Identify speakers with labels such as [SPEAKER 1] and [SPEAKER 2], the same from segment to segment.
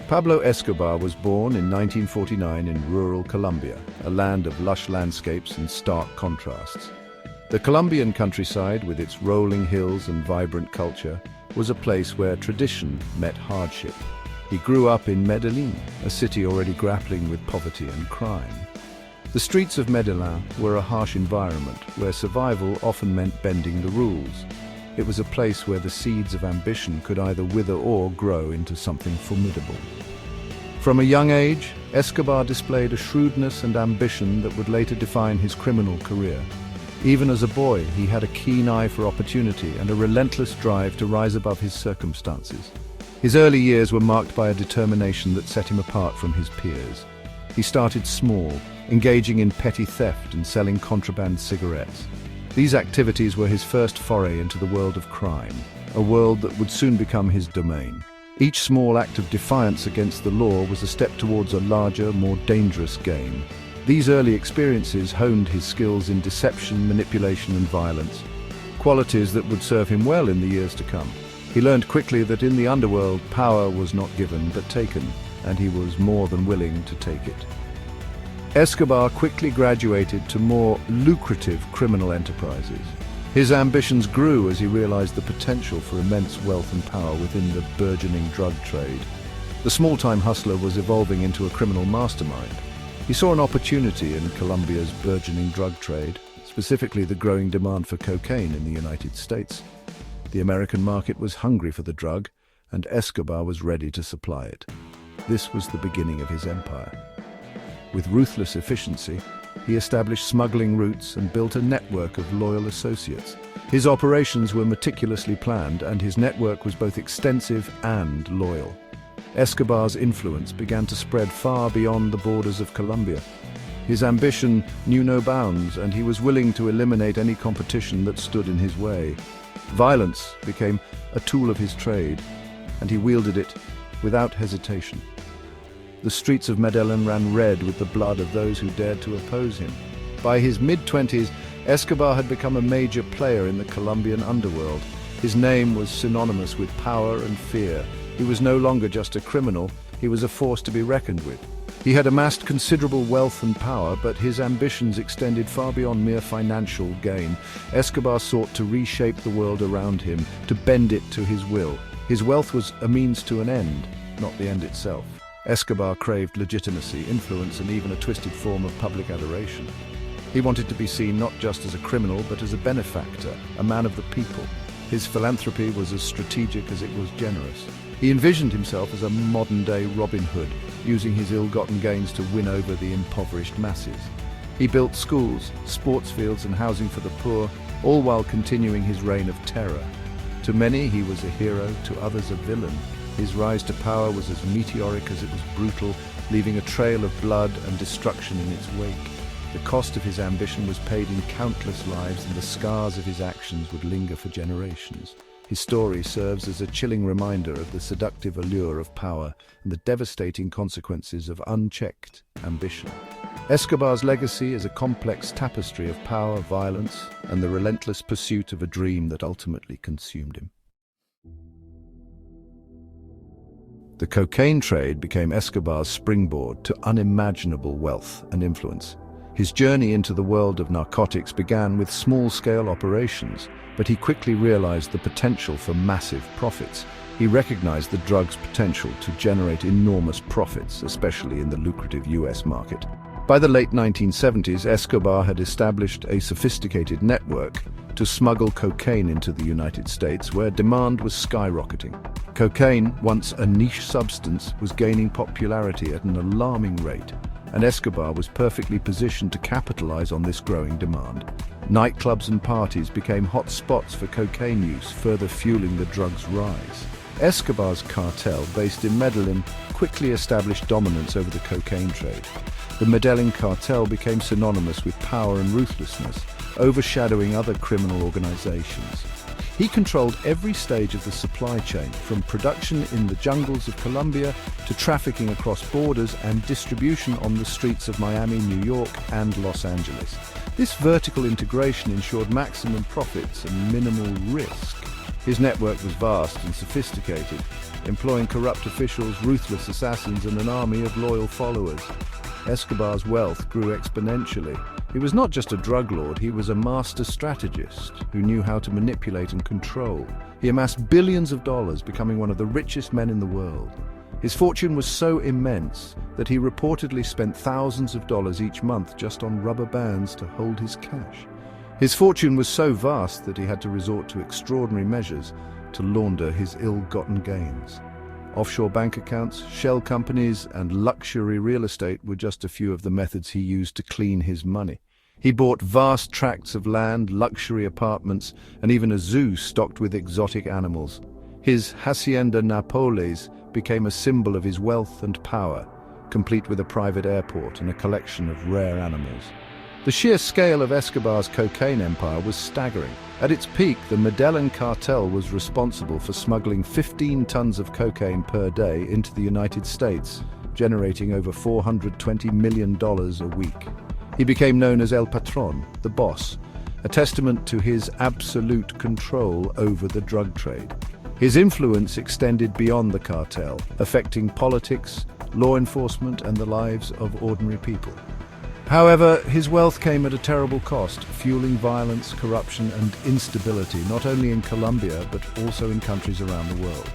[SPEAKER 1] Pablo Escobar was born in 1949 in rural Colombia, a land of lush landscapes and stark contrasts. The Colombian countryside, with its rolling hills and vibrant culture, was a place where tradition met hardship. He grew up in Medellin, a city already grappling with poverty and crime. The streets of Medellin were a harsh environment where survival often meant bending the rules. It was a place where the seeds of ambition could either wither or grow into something formidable. From a young age, Escobar displayed a shrewdness and ambition that would later define his criminal career. Even as a boy, he had a keen eye for opportunity and a relentless drive to rise above his circumstances. His early years were marked by a determination that set him apart from his peers. He started small, engaging in petty theft and selling contraband cigarettes. These activities were his first foray into the world of crime, a world that would soon become his domain. Each small act of defiance against the law was a step towards a larger, more dangerous game. These early experiences honed his skills in deception, manipulation, and violence, qualities that would serve him well in the years to come. He learned quickly that in the underworld, power was not given but taken, and he was more than willing to take it. Escobar quickly graduated to more lucrative criminal enterprises. His ambitions grew as he realized the potential for immense wealth and power within the burgeoning drug trade. The small-time hustler was evolving into a criminal mastermind. He saw an opportunity in Colombia's burgeoning drug trade, specifically the growing demand for cocaine in the United States. The American market was hungry for the drug, and Escobar was ready to supply it. This was the beginning of his empire. With ruthless efficiency, he established smuggling routes and built a network of loyal associates. His operations were meticulously planned, and his network was both extensive and loyal. Escobar's influence began to spread far beyond the borders of Colombia. His ambition knew no bounds, and he was willing to eliminate any competition that stood in his way. Violence became a tool of his trade, and he wielded it without hesitation. The streets of Medellin ran red with the blood of those who dared to oppose him. By his mid-20s, Escobar had become a major player in the Colombian underworld. His name was synonymous with power and fear. He was no longer just a criminal, he was a force to be reckoned with. He had amassed considerable wealth and power, but his ambitions extended far beyond mere financial gain. Escobar sought to reshape the world around him, to bend it to his will. His wealth was a means to an end, not the end itself. Escobar craved legitimacy, influence, and even a twisted form of public adoration. He wanted to be seen not just as a criminal, but as a benefactor, a man of the people. His philanthropy was as strategic as it was generous. He envisioned himself as a modern-day Robin Hood, using his ill-gotten gains to win over the impoverished masses. He built schools, sports fields, and housing for the poor, all while continuing his reign of terror. To many, he was a hero, to others a villain. His rise to power was as meteoric as it was brutal, leaving a trail of blood and destruction in its wake. The cost of his ambition was paid in countless lives, and the scars of his actions would linger for generations. His story serves as a chilling reminder of the seductive allure of power and the devastating consequences of unchecked ambition. Escobar's legacy is a complex tapestry of power, violence, and the relentless pursuit of a dream that ultimately consumed him. The cocaine trade became Escobar's springboard to unimaginable wealth and influence. His journey into the world of narcotics began with small-scale operations, but he quickly realized the potential for massive profits. He recognized the drug's potential to generate enormous profits, especially in the lucrative US market. By the late 1970s, Escobar had established a sophisticated network to smuggle cocaine into the United States, where demand was skyrocketing. Cocaine, once a niche substance, was gaining popularity at an alarming rate, and Escobar was perfectly positioned to capitalize on this growing demand. Nightclubs and parties became hot spots for cocaine use, further fueling the drug's rise. Escobar's cartel, based in Medellin, quickly established dominance over the cocaine trade. The Medellin cartel became synonymous with power and ruthlessness, overshadowing other criminal organizations. He controlled every stage of the supply chain, from production in the jungles of Colombia to trafficking across borders and distribution on the streets of Miami, New York, and Los Angeles. This vertical integration ensured maximum profits and minimal risk. His network was vast and sophisticated, employing corrupt officials, ruthless assassins, and an army of loyal followers. Escobar's wealth grew exponentially. He was not just a drug lord, he was a master strategist who knew how to manipulate and control. He amassed billions of dollars, becoming one of the richest men in the world. His fortune was so immense that he reportedly spent thousands of dollars each month just on rubber bands to hold his cash. His fortune was so vast that he had to resort to extraordinary measures to launder his ill-gotten gains. Offshore bank accounts, shell companies, and luxury real estate were just a few of the methods he used to clean his money. He bought vast tracts of land, luxury apartments, and even a zoo stocked with exotic animals. His Hacienda Nápoles became a symbol of his wealth and power, complete with a private airport and a collection of rare animals. The sheer scale of Escobar's cocaine empire was staggering. At its peak, the Medellin cartel was responsible for smuggling 15 tons of cocaine per day into the United States, generating over $420 million a week. He became known as El Patron, the boss, a testament to his absolute control over the drug trade. His influence extended beyond the cartel, affecting politics, law enforcement, and the lives of ordinary people. However, his wealth came at a terrible cost, fueling violence, corruption, and instability, not only in Colombia, but also in countries around the world.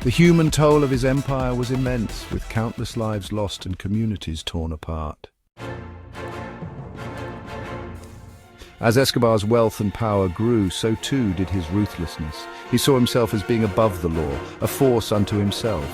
[SPEAKER 1] The human toll of his empire was immense, with countless lives lost and communities torn apart. As Escobar's wealth and power grew, so too did his ruthlessness. He saw himself as being above the law, a force unto himself.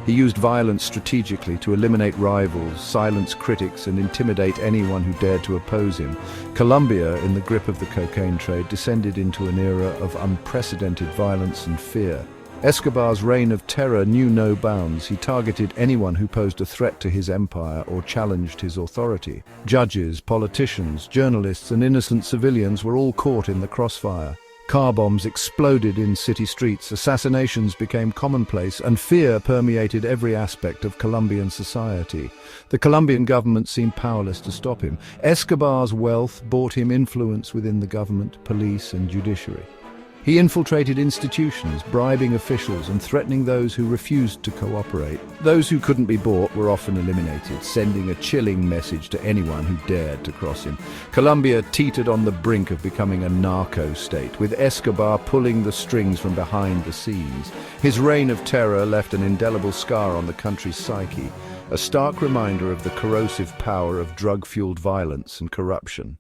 [SPEAKER 1] He used violence strategically to eliminate rivals, silence critics, and intimidate anyone who dared to oppose him. Colombia, in the grip of the cocaine trade, descended into an era of unprecedented violence and fear. Escobar's reign of terror knew no bounds. He targeted anyone who posed a threat to his empire or challenged his authority. Judges, politicians, journalists, and innocent civilians were all caught in the crossfire. Car bombs exploded in city streets, assassinations became commonplace, and fear permeated every aspect of Colombian society. The Colombian government seemed powerless to stop him. Escobar's wealth bought him influence within the government, police, and judiciary. He infiltrated institutions, bribing officials and threatening those who refused to cooperate. Those who couldn't be bought were often eliminated, sending a chilling message to anyone who dared to cross him. Colombia teetered on the brink of becoming a narco state, with Escobar pulling the strings from behind the scenes. His reign of terror left an indelible scar on the country's psyche, a stark reminder of the corrosive power of drug-fueled violence and corruption.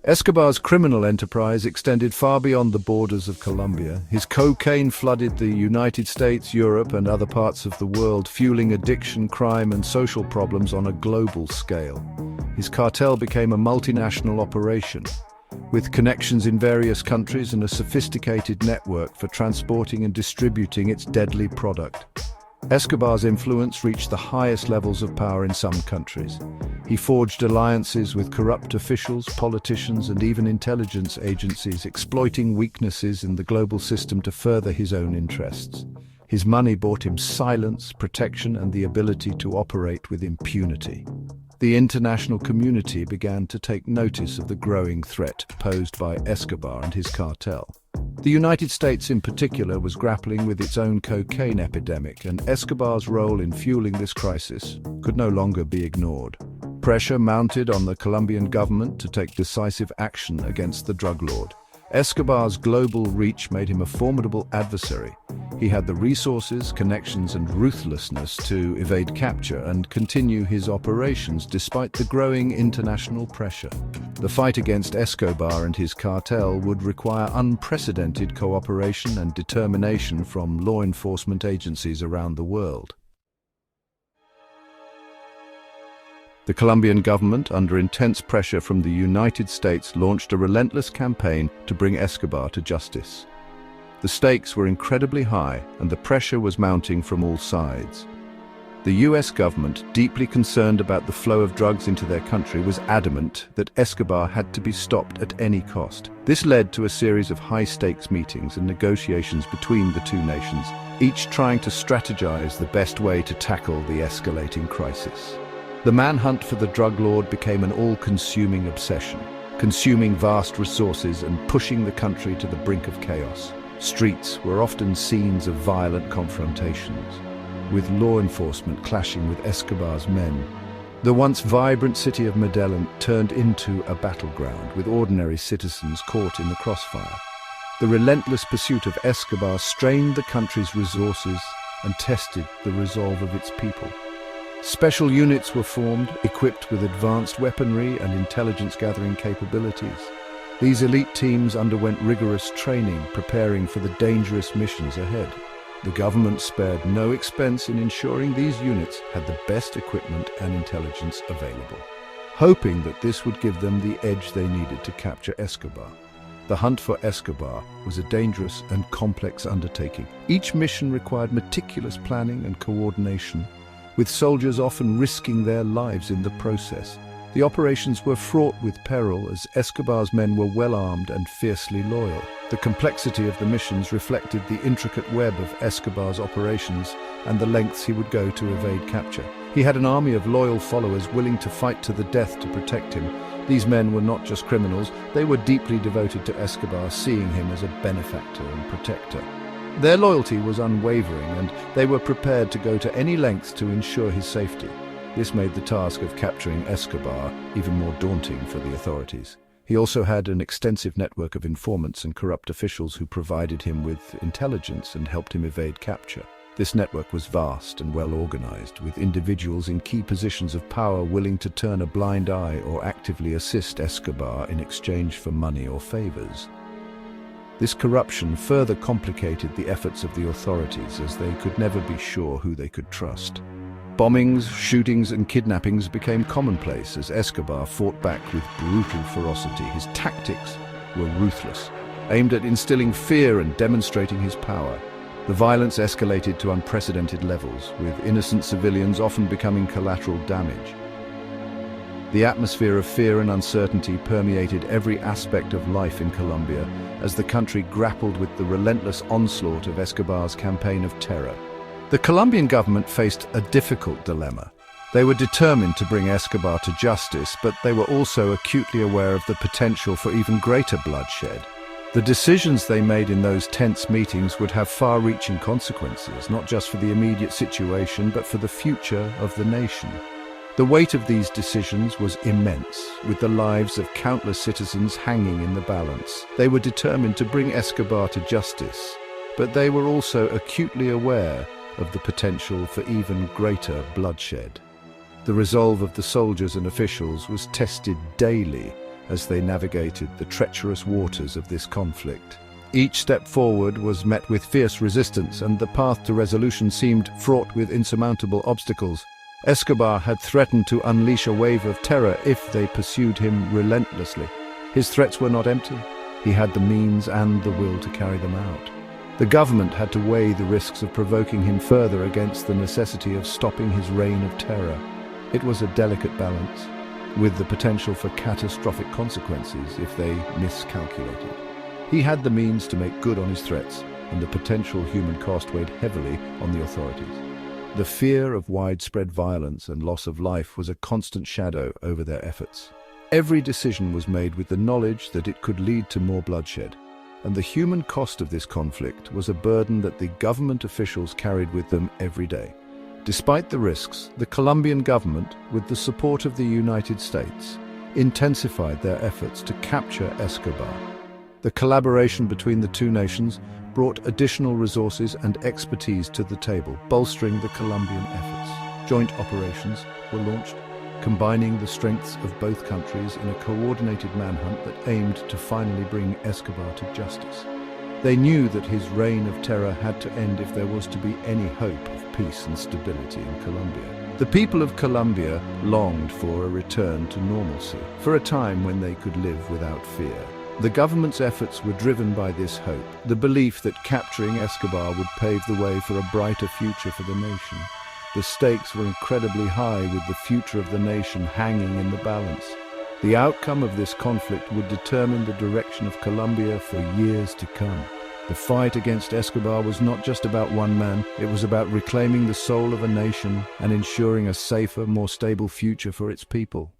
[SPEAKER 1] Escobar's criminal enterprise extended far beyond the borders of Colombia. His cocaine flooded the United States, Europe, and other parts of the world, fueling addiction, crime, and social problems on a global scale. His cartel became a multinational operation, with connections in various countries and a sophisticated network for transporting and distributing its deadly product. Escobar's influence reached the highest levels of power in some countries. He forged alliances with corrupt officials, politicians, and even intelligence agencies, exploiting weaknesses in the global system to further his own interests. His money bought him silence, protection, and the ability to operate with impunity. The international community began to take notice of the growing threat posed by Escobar and his cartel. The United States in particular was grappling with its own cocaine epidemic, and Escobar's role in fueling this crisis could no longer be ignored. Pressure mounted on the Colombian government to take decisive action against the drug lord. Escobar's global reach made him a formidable adversary. He had the resources, connections, and ruthlessness to evade capture and continue his operations despite the growing international pressure. The fight against Escobar and his cartel would require unprecedented cooperation and determination from law enforcement agencies around the world. The Colombian government, under intense pressure from the United States, launched a relentless campaign to bring Escobar to justice. The stakes were incredibly high, and the pressure was mounting from all sides. The US government, deeply concerned about the flow of drugs into their country, was adamant that Escobar had to be stopped at any cost. This led to a series of high-stakes meetings and negotiations between the two nations, each trying to strategize the best way to tackle the escalating crisis. The manhunt for the drug lord became an all-consuming obsession. consuming vast resources and pushing the country to the brink of chaos. Streets were often scenes of violent confrontations, with law enforcement clashing with Escobar's men. The once vibrant city of Medellin turned into a battleground, with ordinary citizens caught in the crossfire. The relentless pursuit of Escobar strained the country's resources and tested the resolve of its people. Special units were formed, equipped with advanced weaponry and intelligence-gathering capabilities. These elite teams underwent rigorous training, preparing for the dangerous missions ahead. The government spared no expense in ensuring these units had the best equipment and intelligence available, hoping that this would give them the edge they needed to capture Escobar. The hunt for Escobar was a dangerous and complex undertaking. Each mission required meticulous planning and coordination, with soldiers often risking their lives in the process. The operations were fraught with peril as Escobar's men were well-armed and fiercely loyal. The complexity of the missions reflected the intricate web of Escobar's operations and the lengths he would go to evade capture. He had an army of loyal followers willing to fight to the death to protect him. These men were not just criminals, they were deeply devoted to Escobar, seeing him as a benefactor and protector. Their loyalty was unwavering, and they were prepared to go to any lengths to ensure his safety. This made the task of capturing Escobar even more daunting for the authorities. He also had an extensive network of informants and corrupt officials who provided him with intelligence and helped him evade capture. This network was vast and well organized, with individuals in key positions of power willing to turn a blind eye or actively assist Escobar in exchange for money or favors. This corruption further complicated the efforts of the authorities, as they could never be sure who they could trust. Bombings, shootings, and kidnappings became commonplace as Escobar fought back with brutal ferocity. His tactics were ruthless, aimed at instilling fear and demonstrating his power. The violence escalated to unprecedented levels, with innocent civilians often becoming collateral damage. The atmosphere of fear and uncertainty permeated every aspect of life in Colombia as the country grappled with the relentless onslaught of Escobar's campaign of terror. The Colombian government faced a difficult dilemma. They were determined to bring Escobar to justice, but they were also acutely aware of the potential for even greater bloodshed. The decisions they made in those tense meetings would have far-reaching consequences, not just for the immediate situation, but for the future of the nation. The weight of these decisions was immense, with the lives of countless citizens hanging in the balance. They were determined to bring Escobar to justice, but they were also acutely aware of the potential for even greater bloodshed. The resolve of the soldiers and officials was tested daily as they navigated the treacherous waters of this conflict. Each step forward was met with fierce resistance, and the path to resolution seemed fraught with insurmountable obstacles. Escobar had threatened to unleash a wave of terror if they pursued him relentlessly. His threats were not empty. He had the means and the will to carry them out. The government had to weigh the risks of provoking him further against the necessity of stopping his reign of terror. It was a delicate balance, with the potential for catastrophic consequences if they miscalculated. He had the means to make good on his threats, and the potential human cost weighed heavily on the authorities. The fear of widespread violence and loss of life was a constant shadow over their efforts. Every decision was made with the knowledge that it could lead to more bloodshed, and the human cost of this conflict was a burden that the government officials carried with them every day. Despite the risks, the Colombian government, with the support of the United States, intensified their efforts to capture Escobar. The collaboration between the two nations brought additional resources and expertise to the table, bolstering the Colombian efforts. Joint operations were launched, combining the strengths of both countries in a coordinated manhunt that aimed to finally bring Escobar to justice. They knew that his reign of terror had to end if there was to be any hope of peace and stability in Colombia. The people of Colombia longed for a return to normalcy, for a time when they could live without fear. The government's efforts were driven by this hope, the belief that capturing Escobar would pave the way for a brighter future for the nation. The stakes were incredibly high, with the future of the nation hanging in the balance. The outcome of this conflict would determine the direction of Colombia for years to come. The fight against Escobar was not just about one man, it was about reclaiming the soul of a nation and ensuring a safer, more stable future for its people.